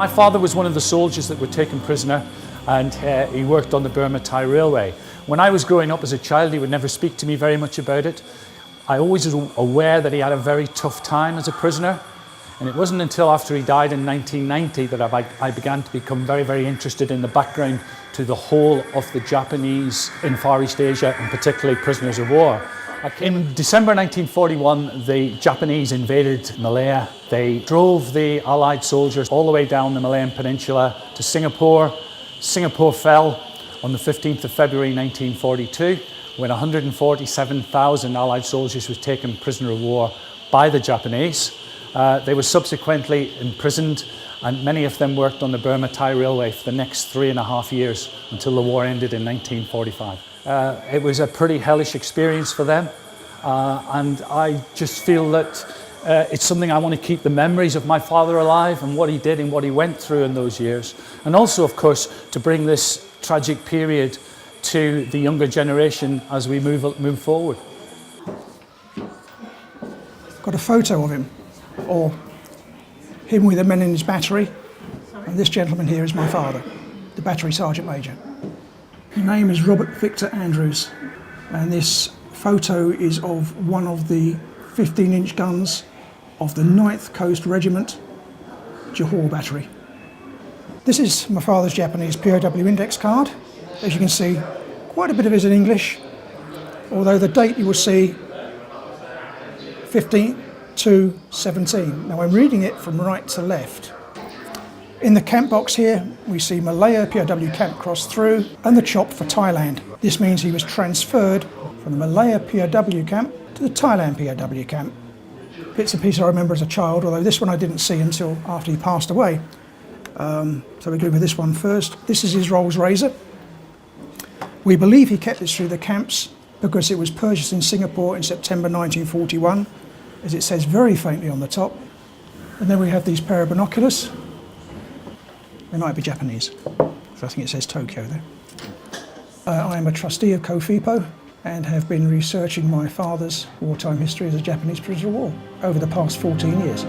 My father was one of the soldiers that were taken prisoner, and he worked on the Burma-Thai Railway. When I was growing up as a child, he would never speak to me very much about it. I always was aware that he had a very tough time as a prisoner, and it wasn't until after he died in 1990 that I began to become very, very interested in the background to the whole of the Japanese in Far East Asia, and particularly prisoners of war. In December 1941, the Japanese invaded Malaya. They drove the Allied soldiers all the way down the Malayan Peninsula to Singapore. Singapore fell on the 15th of February 1942, when 147,000 Allied soldiers were taken prisoner of war by the Japanese. They were subsequently imprisoned, and many of them worked on the Burma-Thai Railway for the next 3.5 years until the war ended in 1945. It was a pretty hellish experience for them, and I just feel that it's something I want to keep the memories of my father alive and what he did and what he went through in those years, and also, of course, to bring this tragic period to the younger generation as we move forward. Got a photo of him, or him with the men in his battery, and this gentleman here is my father, the battery sergeant major. His name is Robert Victor Andrews, and this photo is of one of the 15-inch guns of the 9th Coast Regiment, Johor Battery. This is my father's Japanese POW index card. As you can see, quite a bit of it is in English, although the date you will see 15/2/17. Now I'm reading it from right to left. In the camp box here, we see Malaya POW camp cross through and the chop for Thailand. This means he was transferred from the Malaya POW camp to the Thailand POW camp. Bits and pieces I remember as a child, although this one I didn't see until after he passed away. So we go with this one first. This is his Rolls Razor. We believe he kept this through the camps because it was purchased in Singapore in September 1941, as it says very faintly on the top. And then we have these pair of binoculars. They might be Japanese, so I think it says Tokyo there. I am a trustee of COFEPOW and have been researching my father's wartime history as a Japanese prisoner of war over the past 14 years.